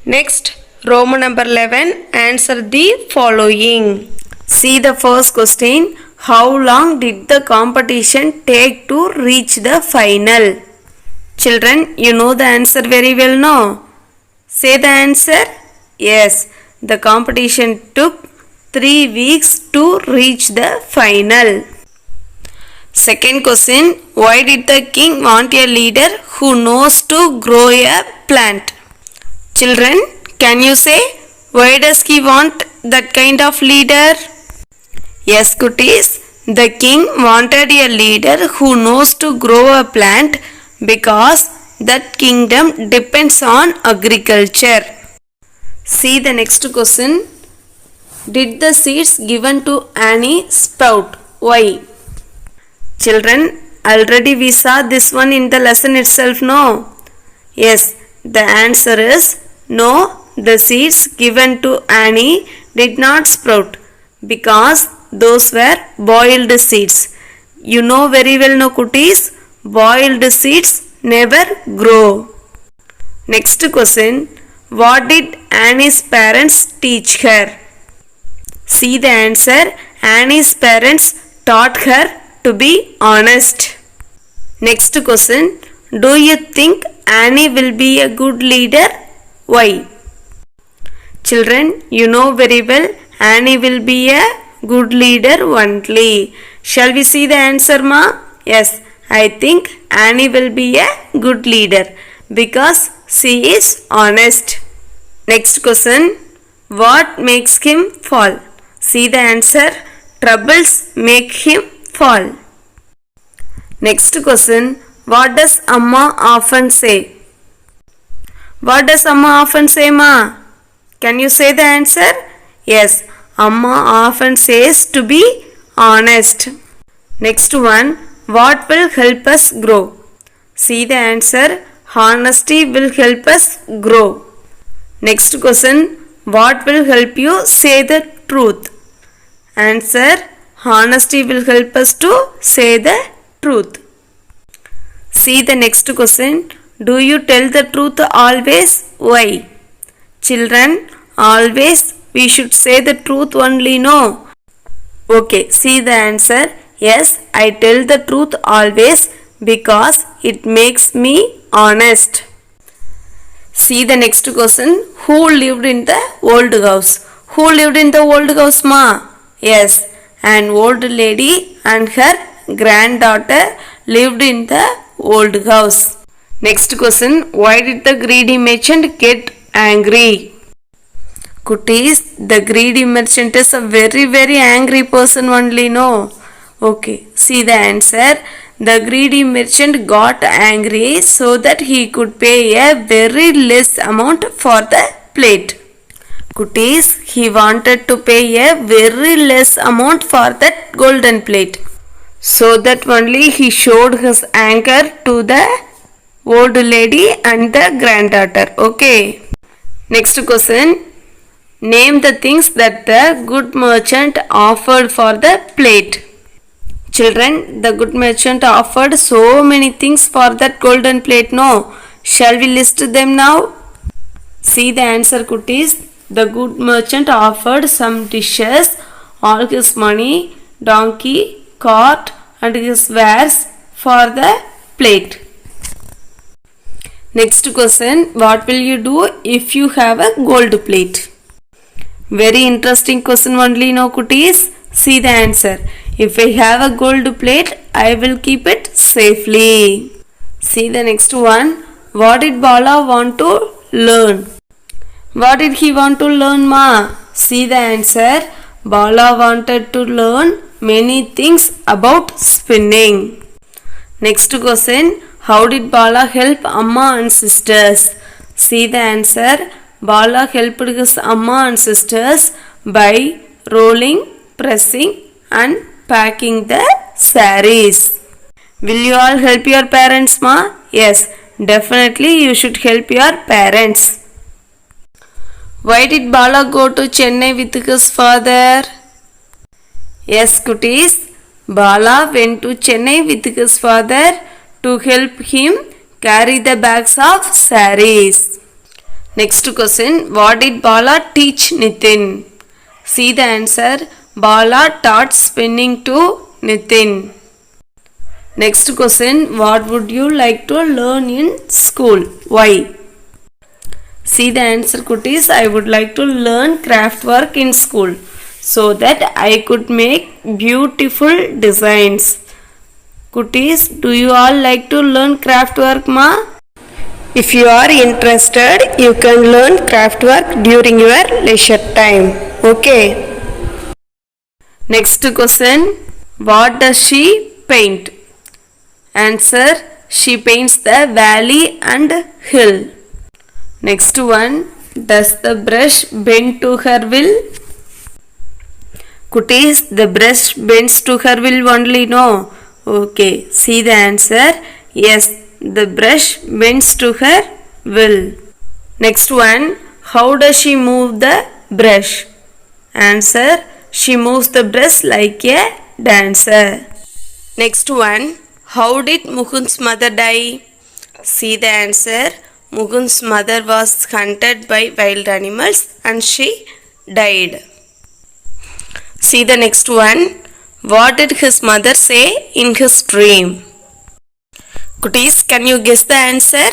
Next, Roman number 11, answer the following. See the first question. How long did the competition take to reach the final? Children, you know the answer very well, no? Say the answer. Yes, the competition took 3 weeks to reach the final. Second question. Why did the king want a leader who knows to grow a plant? Children, can you say why does he want that kind of leader? Yes, cuties. The king wanted a leader who knows to grow a plant because that kingdom depends on agriculture. See the next question. Did the seeds given to Annie sprout? Why? Children, already we saw this one in the lesson itself, no? Yes, the answer is no, the seeds given to Annie did not sprout because those were boiled seeds. You know very well, no cuties? Boiled seeds never grow. Next question. What did Annie's parents teach her? See the answer. Annie's parents taught her to be honest. Next question. Do you think Annie will be a good leader? Why? Children, you know very well Annie will be a good leader only. Shall we see the answer, ma? Yes, I think Annie will be a good leader because she is honest. Next question. What makes him fall? See the answer. Troubles make him fall. Next question. What does Amma often say? What does Amma often say, ma? Can you say the answer? Yes, Amma often says to be honest. Next one. What will help us grow? See the answer. Honesty will help us grow. Next question. What will help you say the truth? Answer. Honesty will help us to say the truth. See the next question. Do you tell the truth always? Why? Children, always we should say the truth only, no? Okay, see the answer. Yes, I tell the truth always because it makes me honest. See the next question. Who lived in the old house? Who lived in the old house, ma? Yes, an old lady and her granddaughter lived in the old house. Next question. Why did the greedy merchant get angry? Cuties, the greedy merchant is a very angry person only, no? Okay, see the answer. The greedy merchant got angry so that he could pay a very less amount for the plate. Cuties, he wanted to pay a very less amount for that golden plate. So that only he showed his anger to the old lady and the granddaughter. Okay. Next question. Name the things that the good merchant offered for the plate. Children, the good merchant offered so many things for that golden plate, no? Shall we list them now? See the answer, cuties. The good merchant offered some dishes, all his money, donkey, cart and his wares for the plate. Next question. What will you do if you have a gold plate? Very interesting question only, no cuties? See the answer. If I have a gold plate, I will keep it safely. See the next one. What did Bala want to learn? What did he want to learn, ma? See the answer. Bala wanted to learn many things about spinning. Next question. How did Bala help Amma and sisters? See the answer. Bala helped his Amma and sisters by rolling, pressing and packing the sarees. Will you all help your parents, ma? Yes, definitely you should help your parents. Why did Bala go to Chennai with his father? Yes, cuties. Bala went to Chennai with his father to help him carry the bags of sarees. Next question. What did Bala teach Nitin? See the answer. Bala taught spinning to Nitin. Next question. What would you like to learn in school? Why? See the answer, Kutis. I would like to learn craft work in school so that I could make beautiful designs. Kutis, do you all like to learn craft work, ma? If you are interested, you can learn craft work during your leisure time. Okay. Next question. What does she paint? Answer. She paints the valley and hill. Next one. Does the brush bend to her will? Kutis, the brush bends to her will only, no? Okay. See the answer. Yes, the brush bends to her will. Next one. How does she move the brush? Answer. She moves the brush like a dancer. Next one. How did Mukund's mother die? See the answer. Mukund's mother was hunted by wild animals and she died. See the next one. What did his mother say in his dream? Kutis, can you guess the answer?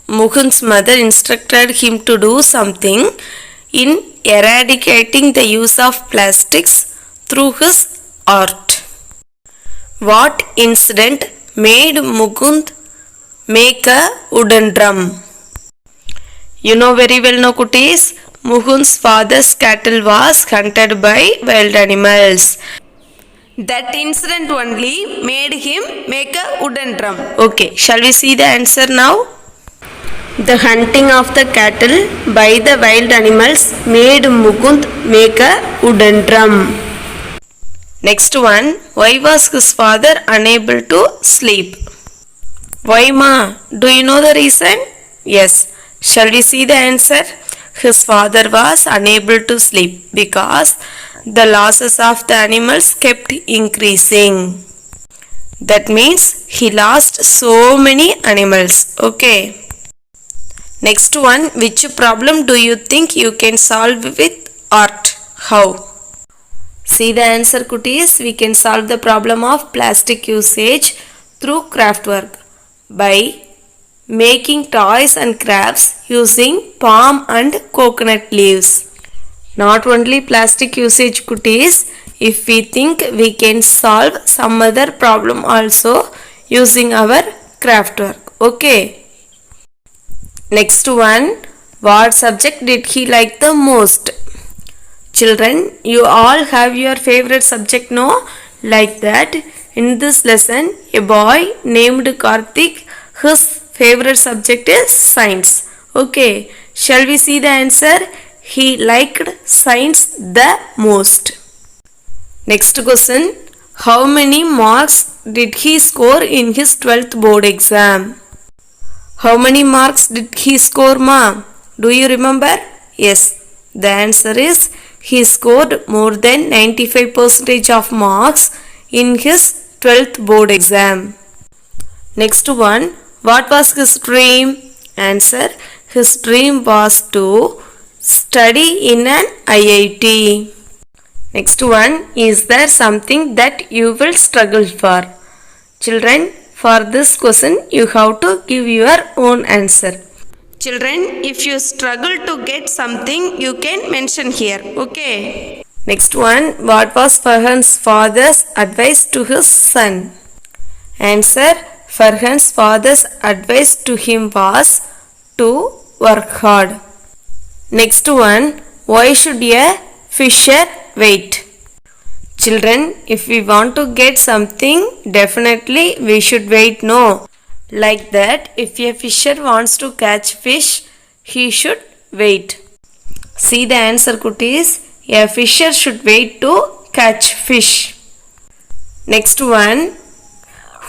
Mukund's mother instructed him to do something in eradicating the use of plastics through his art. What incident made Mukund make a wooden drum? You know very well, no, Kutis? Mukund's father's cattle was hunted by wild animals. That incident only made him make a wooden drum. Okay, shall we see the answer now? The hunting of the cattle by the wild animals made Mukund make a wooden drum. Next one. Why was his father unable to sleep? Why, ma? Do you know the reason? Yes. Shall we see the answer? His father was unable to sleep because the losses of the animals kept increasing. That means he lost so many animals. Okay. Next one. Which problem do you think you can solve with art? How? See the answer, Kutis. We can solve the problem of plastic usage through craft work by making toys and crafts using palm and coconut leaves. Not only plastic usage, Kutis. If we think we can solve some other problem also using our craft work. Okay. Next one. What subject did he like the most? Children, you all have your favorite subject, no? Like that, in this lesson, a boy named Karthik, his favorite subject is science. Okay, shall we see the answer? He liked science the most. Next question. How many marks did he score in his 12th board exam? How many marks did he score, ma? Do you remember? Yes, the answer is he scored more than 95% of marks in his 12th board exam. Next one. What was his dream? Answer. His dream was to study in an IIT. Next one. Is there something that you will struggle for? Children, for this question you have to give your own answer. Children, if you struggle to get something, you can mention here. Okay. Next one. What was Farhan's father's advice to his son? Answer. Farhan's father's advice to him was to work hard. Next one. Why should a fisher wait? Children, if we want to get something, definitely we should wait, no? Like that, if a fisher wants to catch fish, he should wait. See the answer, Kutis. A fisher should wait to catch fish. Next one.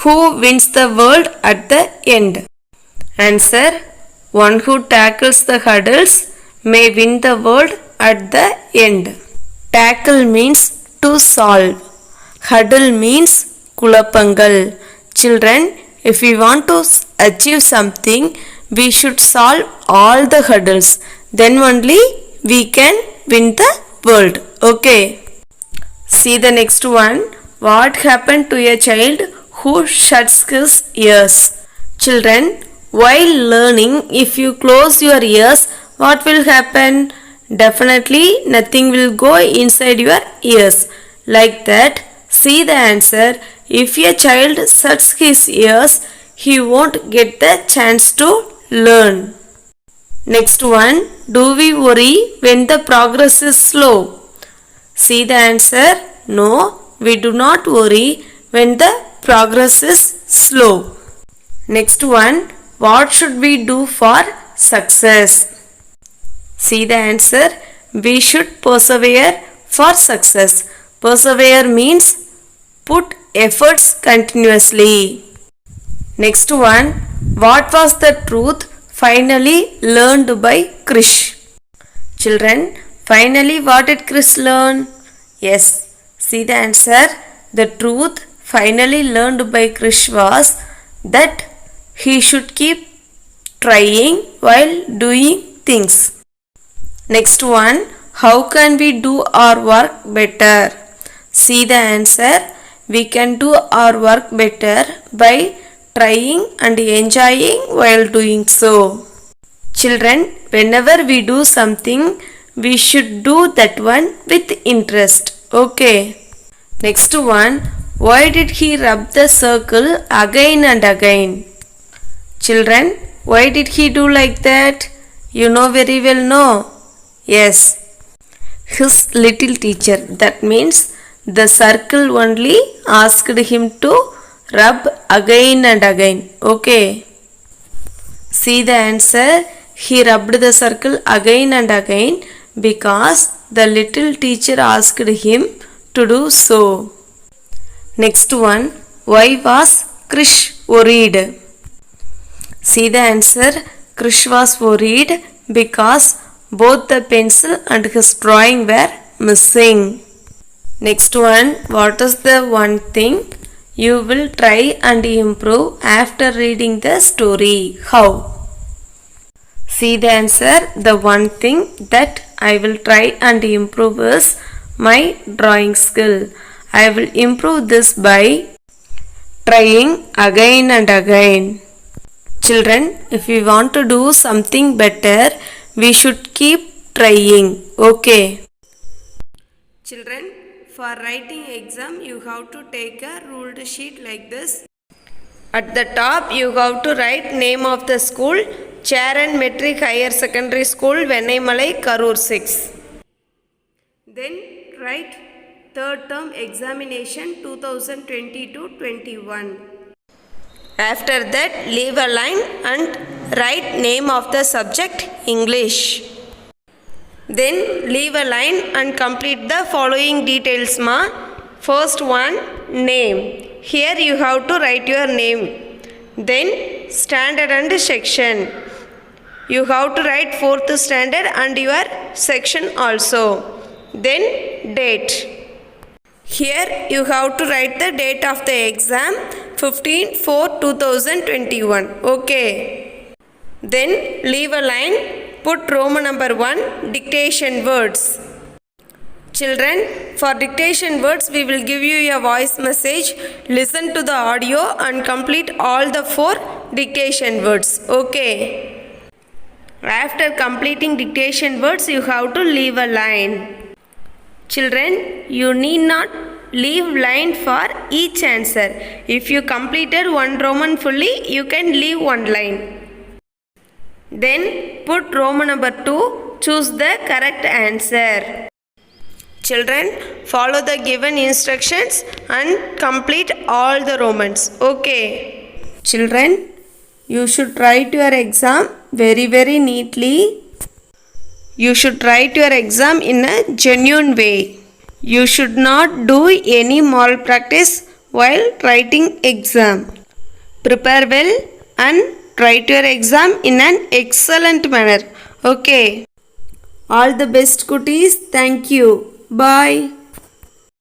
Who wins the world at the end? Answer. One who tackles the hurdles may win the world at the end. Tackle means to solve. Hurdle means kulapangal. Children, if we want to achieve something, we should solve all the hurdles. then only we can win the world. Okay. See the next one. What happened to a child who shuts his ears? Children, while learning, if you close your ears, what will happen? Definitely nothing will go inside your ears. Like that, see the answer. If a child shuts his ears, he won't get the chance to learn. Next one, do we worry when the progress is slow? See the answer. No, we do not worry when the progress is slow. Next one, what should we do for success? See the answer. We should persevere for success. Persevere means put efforts continuously. Next one, what was the truth finally learned by Krish? Children, finally what did Krish learn? Yes, see the answer. The truth finally learned by Krish was that he should keep trying while doing things. Next one, how can we do our work better? See the answer. We can do our work better by trying and enjoying while doing so. Children, whenever we do something, we should do that one with interest. Okay. Next one, why did he rub the circle again and again? Children, why did he do like that? You know very well, no? Yes. His little teacher, that means the circle only asked him to rub again and again. Okay. See the answer. He rubbed the circle again and again because the little teacher asked him to do so. Next one, why was Krish worried? See the answer. Krish was worried because both the pencil and his drawing were missing. Next one, what is the one thing you will try and improve after reading the story? How? See the answer. The one thing that I will try and improve is my drawing skill. I will improve this by trying again and again. Children, if we want to do something better, we should keep trying. Okay. Children, for writing exam, you have to take a ruled sheet like this. At the top, you have to write name of the school, Charan Metric Higher Secondary School, Vennaimalai, Karur 6. Then write third term examination 2020-21. After that, leave a line and write name of the subject English. Then leave a line and complete the following details, ma. First one, name. Here you have to write your name. Then standard and section. You have to write 4th standard and your section also. Then date. Here you have to write the date of the exam 15/4/2021. Okay. Then leave a line. Put Roman number 1 dictation words. Children, for dictation words we will give you a voice message. Listen to the audio and complete all the 4 dictation words. Okay. After completing dictation words you have to leave a line. Children, you need not leave line for each answer. If you completed one Roman fully, you can leave one line. Then put Roman number 2, choose the correct answer. Children, follow the given instructions and complete all the Romans. Okay. Children, you should write your exam very neatly. You should write your exam in a genuine way. You should not do any malpractice while writing exam. Prepare well and write your exam in an excellent manner. Okay. All the best, cuties. Thank you. Bye.